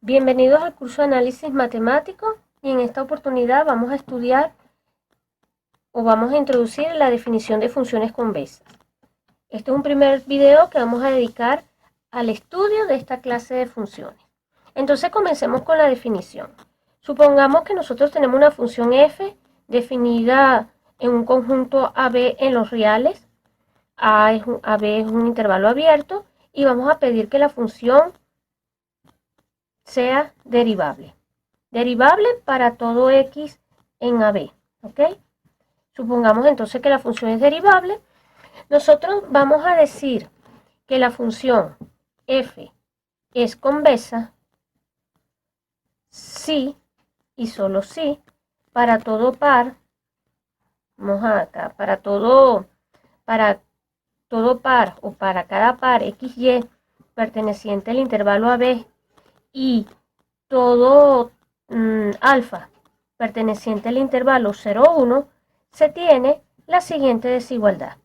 Bienvenidos al curso de análisis matemático y en esta oportunidad vamos a estudiar o vamos a introducir la definición de funciones convexas. Este es un primer video que vamos a dedicar al estudio de esta clase de funciones. Entonces comencemos con la definición. Supongamos que nosotros tenemos una función f definida en un conjunto AB en los reales. AB es un intervalo abierto y vamos a pedir que la función sea derivable. Derivable para todo x en AB, ¿ok? Supongamos entonces que la función es derivable. Nosotros vamos a decir que la función f es convexa si y solo si para todo par, vamos acá, para todo par o para cada par xy perteneciente al intervalo AB y todo alfa perteneciente al intervalo 0, 1, se tiene la siguiente desigualdad.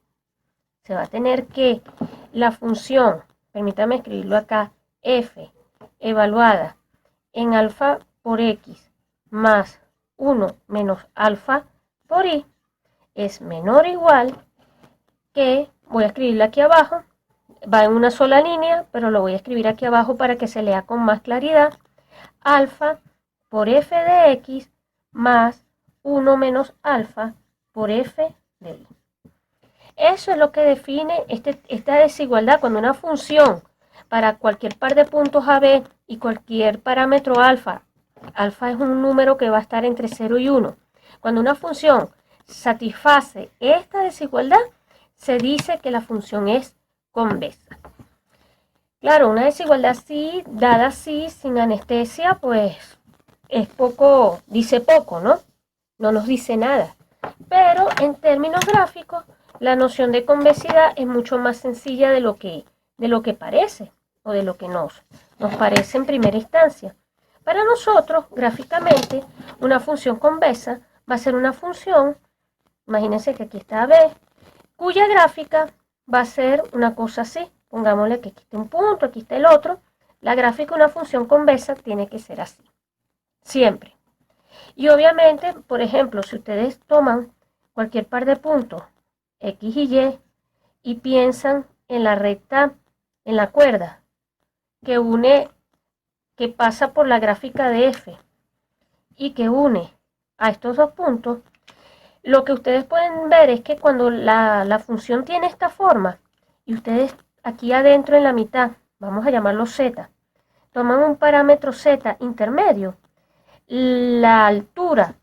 Se va a tener que la función, permítame escribirlo acá, f evaluada en alfa por x más 1 menos alfa por y es menor o igual que, voy a escribirlo aquí abajo, va en una sola línea, pero lo voy a escribir aquí abajo para que se lea con más claridad, alfa por f de x más 1 menos alfa por f de y. Eso es lo que define esta desigualdad cuando una función para cualquier par de puntos AB y cualquier parámetro alfa, alfa es un número que va a estar entre 0 y 1, cuando una función satisface esta desigualdad, se dice que la función es convexa. Claro, una desigualdad así, dada así, sin anestesia, pues es poco, dice poco, ¿no? No nos dice nada. Pero en términos gráficos, la noción de convexidad es mucho más sencilla de lo que parece, o de lo que nos parece en primera instancia. Para nosotros, gráficamente, una función convexa va a ser una función, imagínense que aquí está B, cuya gráfica va a ser una cosa así. Pongámosle que aquí está un punto, aquí está el otro. La gráfica de una función convexa tiene que ser así, siempre. Y obviamente, por ejemplo, si ustedes toman cualquier par de puntos, x y y piensan en la recta, en la cuerda, que pasa por la gráfica de f y que une a estos dos puntos, lo que ustedes pueden ver es que cuando la función tiene esta forma, y ustedes aquí adentro en la mitad, vamos a llamarlo z, toman un parámetro z intermedio, la altura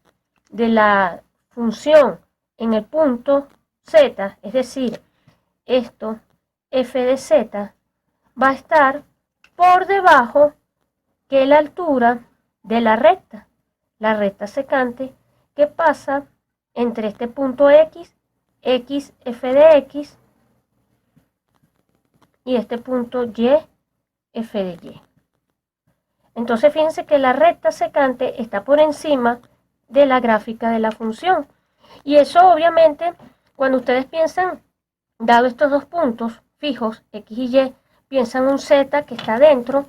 de la función en el punto z, es decir, esto, f de z, va a estar por debajo que la altura de la recta secante que pasa entre este punto x, f de x, y este punto y, f de y. Entonces fíjense que la recta secante está por encima de la gráfica de la función. Y eso obviamente, cuando ustedes piensan, dado estos dos puntos fijos, x y y, piensan un z que está dentro.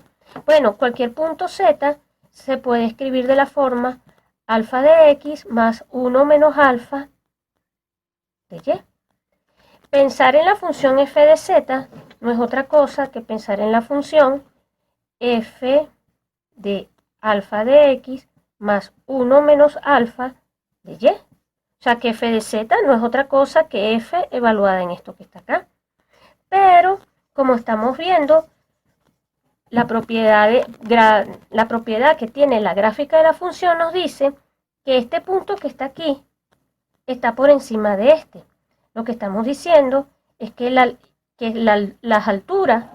Bueno, cualquier punto z se puede escribir de la forma alfa de x más 1 menos alfa de y. Pensar en la función f de z no es otra cosa que pensar en la función f de alfa de x más 1 menos alfa de y. O sea que f de z no es otra cosa que f evaluada en esto que está acá. Pero, como estamos viendo, la propiedad que tiene la gráfica de la función nos dice que este punto que está aquí está por encima de este. Lo que estamos diciendo es que la altura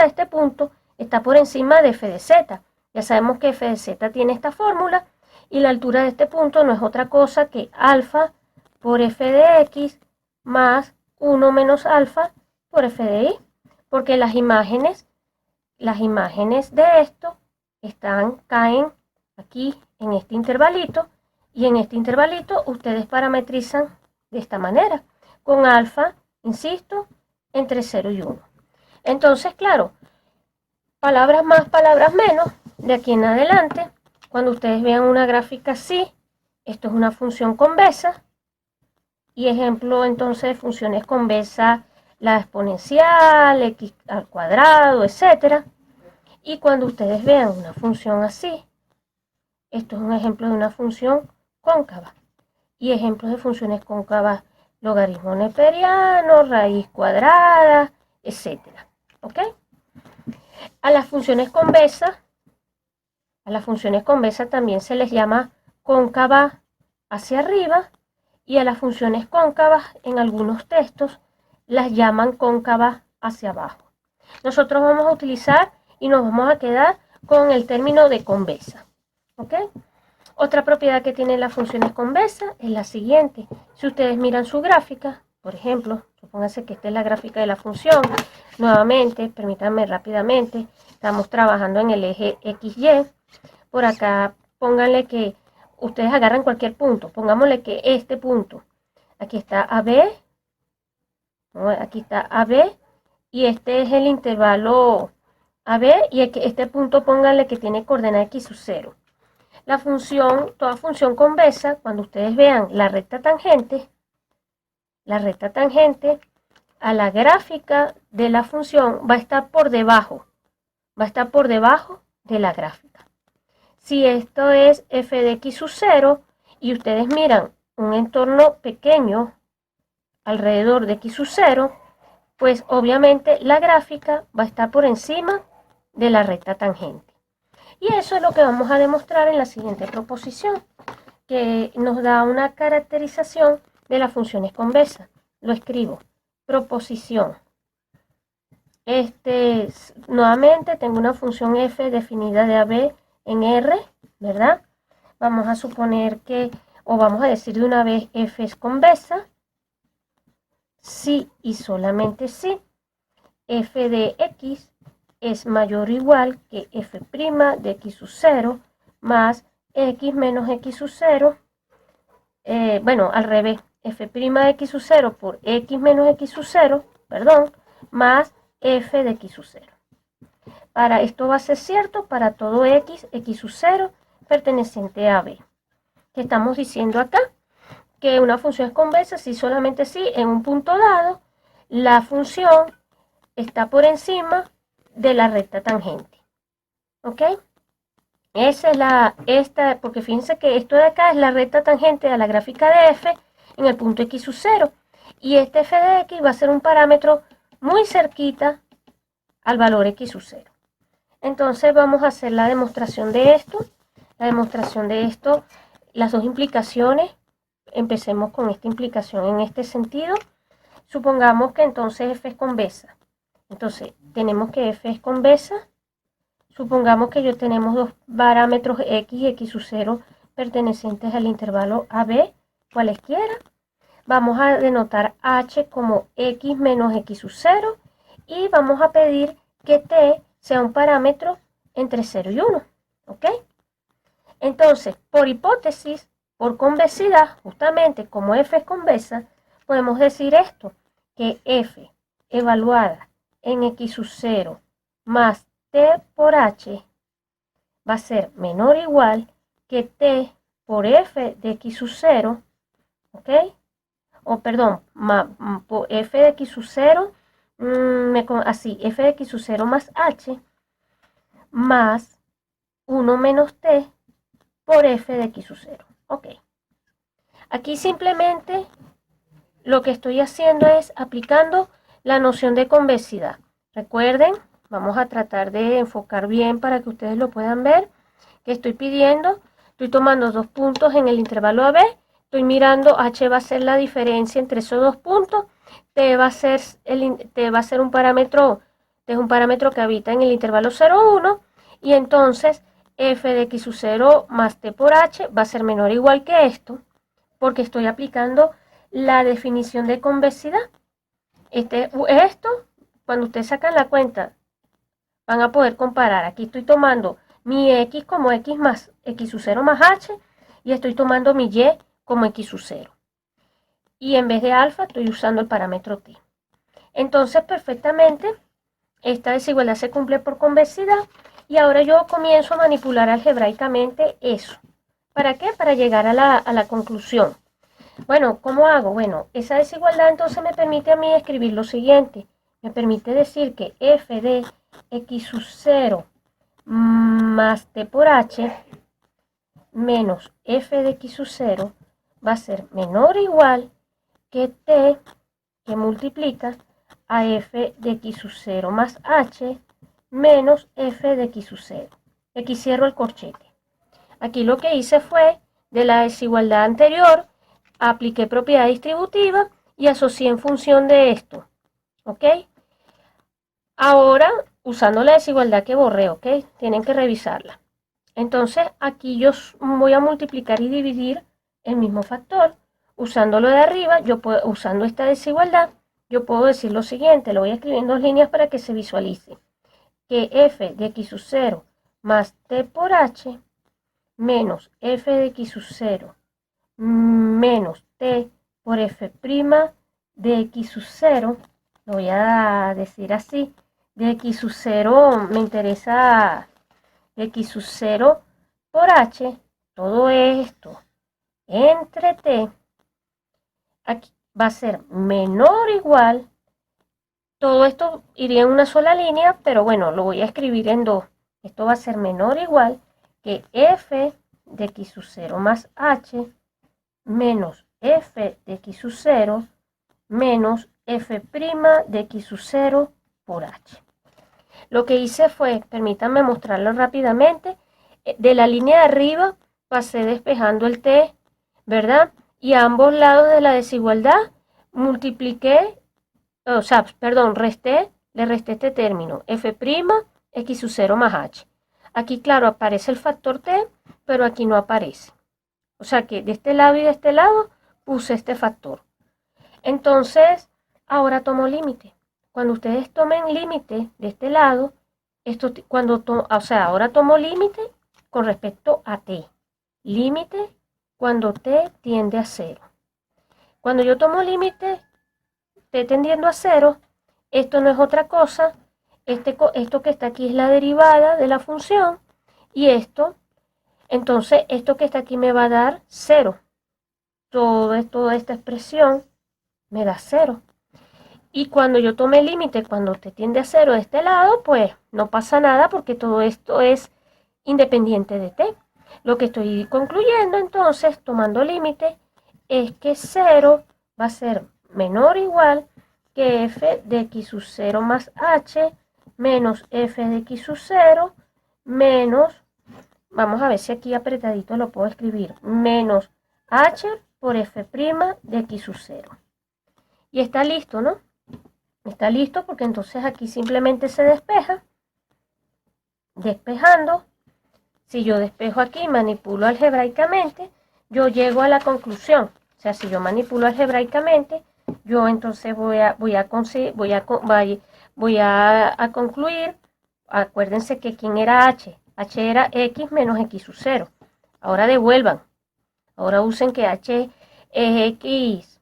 de este punto está por encima de f de z. Ya sabemos que f de z tiene esta fórmula y la altura de este punto no es otra cosa que alfa por f de x más 1 menos alfa por f de y, porque las imágenes de esto caen aquí en este intervalito, y en este intervalito ustedes parametrizan de esta manera, con alfa, insisto, entre 0 y 1. Entonces, claro, palabras más, palabras menos, de aquí en adelante, cuando ustedes vean una gráfica así, esto es una función convexa. Y ejemplo entonces de funciones convexas, la exponencial, x al cuadrado, etc. Y cuando ustedes vean una función así, esto es un ejemplo de una función cóncava. Y ejemplos de funciones cóncavas, logaritmo neperiano, raíz cuadrada, etc. ¿Ok? A las funciones convexas también se les llama cóncava hacia arriba, y a las funciones cóncavas en algunos textos las llaman cóncavas hacia abajo. Nosotros vamos a utilizar y nos vamos a quedar con el término de convexa. ¿Ok? Otra propiedad que tienen las funciones convexas es la siguiente. Si ustedes miran su gráfica, por ejemplo, supónganse que esta es la gráfica de la función. Nuevamente, permítanme rápidamente, estamos trabajando en el eje XY. Por acá, pónganle que ustedes agarran cualquier punto. Pongámosle que este punto, aquí está AB, aquí está AB, y este es el intervalo AB, y este punto pónganle que tiene coordenada x sub 0. La función, toda función convexa, cuando ustedes vean la recta tangente a la gráfica de la función va a estar por debajo de la gráfica. Si esto es f de x sub 0 y ustedes miran un entorno pequeño alrededor de x sub 0, pues obviamente la gráfica va a estar por encima de la recta tangente. Y eso es lo que vamos a demostrar en la siguiente proposición, que nos da una caracterización de las funciones convexas. Lo escribo, proposición. Nuevamente tengo una función f definida de AB en R, ¿verdad? Vamos a suponer que, o vamos a decir de una vez, f es convexa, si y solamente si f de x es mayor o igual que f' de x sub 0 más x menos x sub 0, bueno, al revés, f' de x sub 0 por x menos x sub 0, perdón, más f de x sub 0. Para esto va a ser cierto para todo x sub 0 perteneciente a b. ¿Qué estamos diciendo acá? Que una función es convexa si solamente si en un punto dado la función está por encima de la recta tangente. ¿Ok? Esa es porque fíjense que esto de acá es la recta tangente a la gráfica de f en el punto x sub 0. Y este f de x va a ser un parámetro muy cerquita al valor x sub 0. Entonces vamos a hacer la demostración de esto. La demostración de esto, las dos implicaciones. Empecemos con esta implicación en este sentido. Supongamos que entonces f es convexa. Entonces tenemos que f es convexa. Supongamos que yo tenemos dos parámetros x y x sub 0 pertenecientes al intervalo AB, cualesquiera. Vamos a denotar h como x menos x sub 0 y vamos a pedir que t sea un parámetro entre 0 y 1. ¿Ok? Entonces, por hipótesis, por convexidad, justamente como f es convexa, podemos decir esto, que f evaluada en x sub 0 más t por h va a ser menor o igual que t por f de x sub 0, ¿ok? O perdón, f de x sub 0, así, f de x sub 0 más h más 1 menos t por f de x sub 0, ¿ok? Aquí simplemente lo que estoy haciendo es aplicando la noción de convexidad. Recuerden, vamos a tratar de enfocar bien para que ustedes lo puedan ver. Que estoy pidiendo, estoy tomando dos puntos en el intervalo AB, estoy mirando, h va a ser la diferencia entre esos dos puntos, t va a ser un parámetro, es un parámetro que habita en el intervalo 0, 1, y entonces f de x sub 0 más t por h va a ser menor o igual que esto, porque estoy aplicando la definición de convexidad. Esto, cuando ustedes sacan la cuenta, van a poder comparar. Aquí estoy tomando mi x como x más x sub 0 más h, y estoy tomando mi y como x sub 0. Y en vez de alfa estoy usando el parámetro t. Entonces, perfectamente, esta desigualdad se cumple por convexidad, Y ahora yo comienzo a manipular algebraicamente eso. ¿Para qué? Para llegar a la conclusión. Bueno, ¿cómo hago? Bueno, esa desigualdad entonces me permite a mí escribir lo siguiente. Me permite decir que f de x sub 0 más t por h menos f de x sub 0 va a ser menor o igual que t que multiplica a f de x sub 0 más h menos f de x sub 0. Aquí cierro el corchete. Aquí lo que hice fue, de la desigualdad anterior, apliqué propiedad distributiva y asocié en función de esto. ¿Ok? Ahora, usando la desigualdad que borré, ¿ok? Tienen que revisarla. Entonces, aquí yo voy a multiplicar y dividir el mismo factor. Usando lo de arriba, usando esta desigualdad, yo puedo decir lo siguiente. Lo voy a escribir en dos líneas para que se visualice. Que f de x sub 0 más t por h menos f de x sub 0 menos t por f' de x sub 0, lo voy a decir así, de x sub 0 me interesa de x sub 0 por h, todo esto entre t, aquí va a ser menor o igual, todo esto iría en una sola línea, pero bueno, lo voy a escribir en dos. Esto va a ser menor o igual que f de x sub 0 más h menos f de x sub 0 menos f' de x sub 0 por h. Lo que hice fue, permítanme mostrarlo rápidamente, de la línea de arriba pasé despejando el t, ¿verdad? Y a ambos lados de la desigualdad multipliqué, o sea, perdón, le resté este término, f' x sub 0 más h. Aquí, claro, aparece el factor t, pero aquí no aparece. O sea que de este lado y de este lado puse este factor. Entonces, ahora tomo límite. Cuando ustedes tomen límite de este lado, ahora tomo límite con respecto a t. Límite cuando t tiende a 0. Cuando yo tomo límite t tendiendo a 0, esto no es otra cosa. Esto que está aquí es la derivada de la función y entonces esto que está aquí me va a dar 0. Toda esta expresión me da 0. Y cuando yo tome el límite, cuando te tiende a 0 de este lado, pues no pasa nada porque todo esto es independiente de t. Lo que estoy concluyendo entonces, tomando límite, es que 0 va a ser menor o igual que f de x sub 0 más h menos f de x sub 0 menos, vamos a ver si aquí apretadito lo puedo escribir, menos h por f' de x sub 0. Y está listo, ¿no? Está listo porque entonces aquí simplemente se despeja. Despejando, si yo despejo aquí, manipulo algebraicamente, yo llego a la conclusión. O sea, si yo manipulo algebraicamente, yo entonces voy a concluir. Acuérdense que ¿quién era h? H era x menos x sub 0. Ahora devuelvan. Ahora usen que h es x.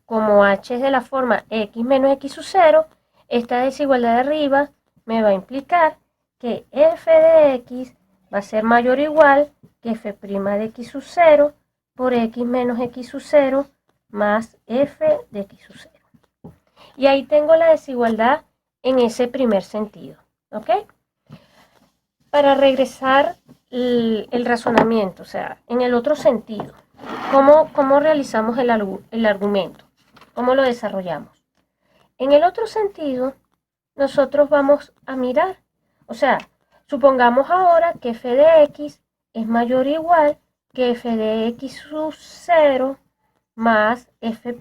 Como h es de la forma x menos x sub 0, esta desigualdad de arriba me va a implicar que f de x va a ser mayor o igual que f' de x sub 0 por x menos x sub 0 más f de x sub 0. Y ahí tengo la desigualdad en ese primer sentido. ¿Ok? Para regresar el razonamiento, o sea, en el otro sentido, ¿cómo realizamos el argumento? ¿Cómo lo desarrollamos? En el otro sentido, nosotros vamos a mirar, o sea, supongamos ahora que f de x es mayor o igual que f de x sub 0 más f'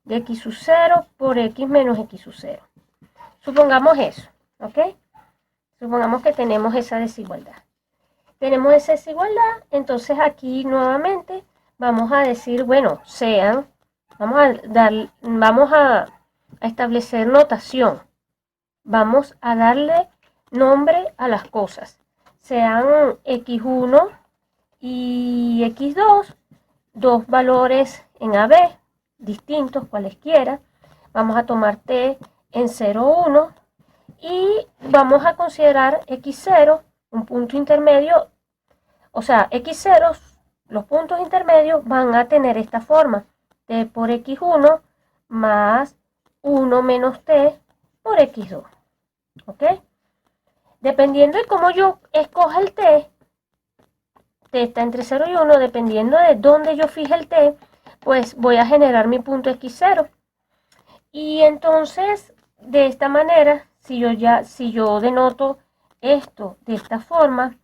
de x sub 0 por x menos x sub 0. Supongamos eso, ¿ok? Supongamos que tenemos esa desigualdad. Tenemos esa desigualdad, entonces aquí nuevamente vamos a decir, bueno, vamos a establecer notación. Vamos a darle nombre a las cosas. Sean x1 y x2, dos valores en AB, distintos, cualesquiera. Vamos a tomar t en 0, 1 Y vamos a considerar x0 un punto intermedio, o sea, x0, los puntos intermedios van a tener esta forma, t por x1 más 1 menos t por x2, ¿ok? Dependiendo de cómo yo escoja el t está entre 0 y 1, dependiendo de dónde yo fije el t, pues voy a generar mi punto x0. Y entonces, de esta manera, si yo denoto esto de esta forma,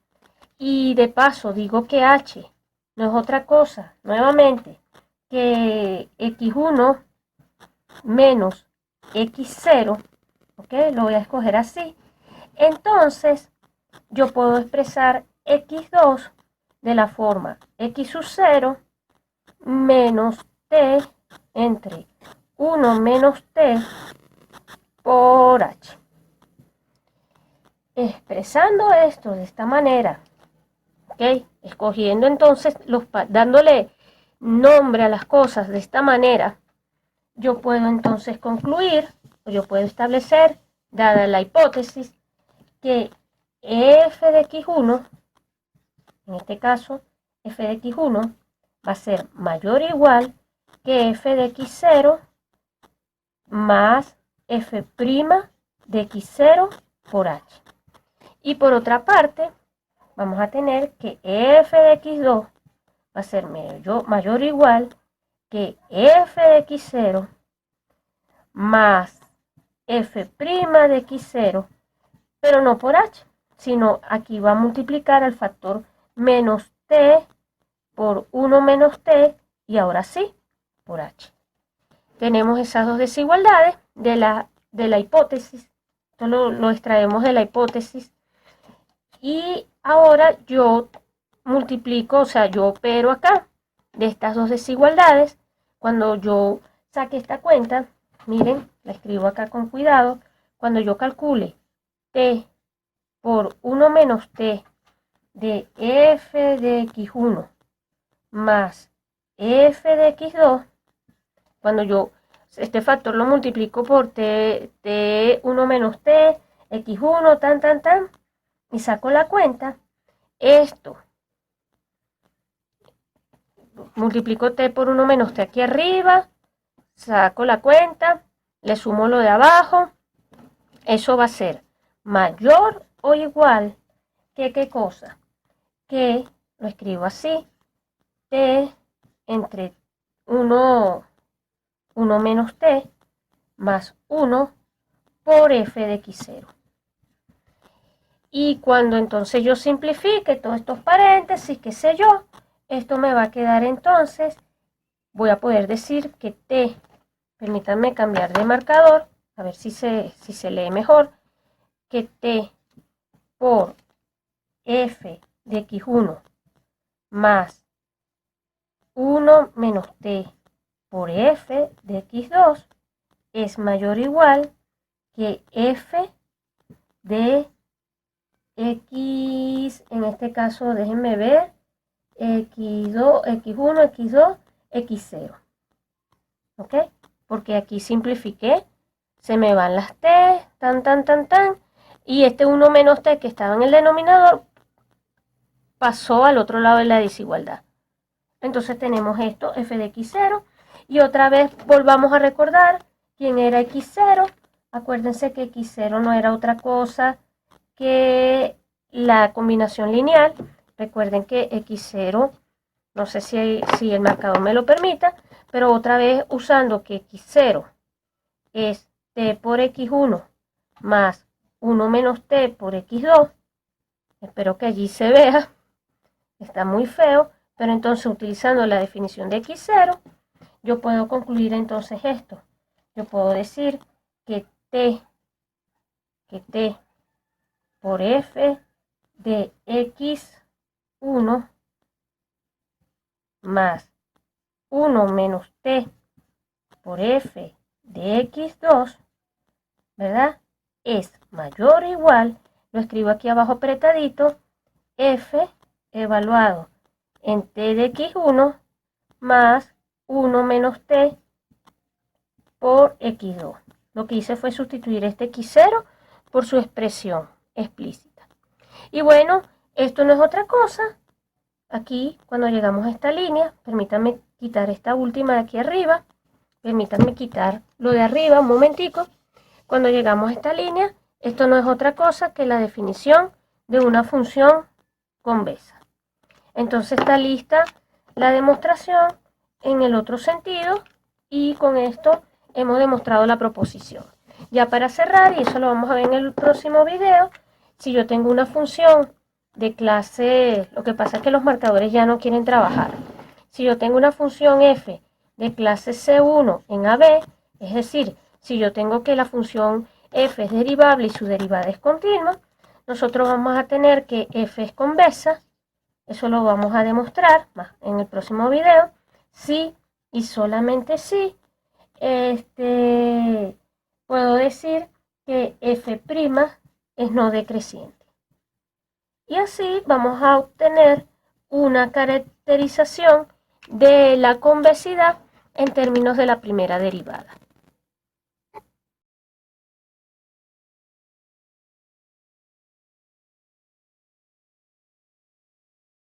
y de paso digo que h no es otra cosa, nuevamente, que x1 menos x0, ¿ok? Lo voy a escoger así. Entonces, yo puedo expresar x2 de la forma x sub 0 menos t entre 1 menos t por h. Expresando esto de esta manera, ¿ok? Escogiendo entonces, dándole nombre a las cosas de esta manera, yo puedo entonces concluir, o yo puedo establecer, dada la hipótesis, que f de x1, en este caso, f de x1 va a ser mayor o igual que f de x0 más f' de x0 por h. Y por otra parte, vamos a tener que f de x2 va a ser mayor o igual que f de x0 más f' de x0, pero no por h, sino aquí va a multiplicar al factor menos t por 1 menos t, y ahora sí, por h. Tenemos esas dos desigualdades de la hipótesis. Esto lo extraemos de la hipótesis. Y ahora yo multiplico, o sea, yo opero acá de estas dos desigualdades. Cuando yo saque esta cuenta, miren, la escribo acá con cuidado. Cuando yo calcule t por 1 menos t de f de x1 más f de x2, cuando yo este factor lo multiplico por t1 menos t, x1, tan, y saco la cuenta, esto, multiplico t por 1 menos t aquí arriba, saco la cuenta, le sumo lo de abajo, eso va a ser mayor o igual que ¿qué cosa? Que, lo escribo así, t entre 1 menos t más 1 por f de x0. Y cuando entonces yo simplifique todos estos paréntesis, qué sé yo, esto me va a quedar entonces, voy a poder decir que t, permítanme cambiar de marcador, a ver si se lee mejor, que t por f de x1 más 1 menos t por f de x2 es mayor o igual que f de x, en este caso déjenme ver, x2, x1, x2, x0, ¿ok? Porque aquí simplifiqué, se me van las t, tan, y este 1 menos t que estaba en el denominador pasó al otro lado de la desigualdad. Entonces tenemos esto, f de x0, y otra vez volvamos a recordar quién era x0. Acuérdense que x0 no era otra cosa que la combinación lineal. Recuerden que x0, no sé si el marcador me lo permita, pero otra vez usando que x0 es t por x1 más 1 menos t por x2, espero que allí se vea, está muy feo, pero entonces utilizando la definición de x0, yo puedo concluir entonces esto. Yo puedo decir que t por f de x1 más 1 menos t por f de x2, ¿verdad? Es mayor o igual, lo escribo aquí abajo apretadito, f evaluado en t de x1 más 1 menos t por x2. Lo que hice fue sustituir este x0 por su expresión explícita. Y bueno, esto no es otra cosa. Aquí, cuando llegamos a esta línea, permítanme quitar esta última de aquí arriba. Permítanme quitar lo de arriba un momentico. Cuando llegamos a esta línea, esto no es otra cosa que la definición de una función convexa. Entonces está lista la demostración en el otro sentido y con esto hemos demostrado la proposición. Ya para cerrar, y eso lo vamos a ver en el próximo video, si yo tengo una función de clase, lo que pasa es que los marcadores ya no quieren trabajar. Si yo tengo una función f de clase C1 en AB, es decir, si yo tengo que la función f es derivable y su derivada es continua, nosotros vamos a tener que f es convexa. Eso lo vamos a demostrar más en el próximo video. Si y solamente si puedo decir que f' es no decreciente. Y así vamos a obtener una caracterización de la convexidad en términos de la primera derivada.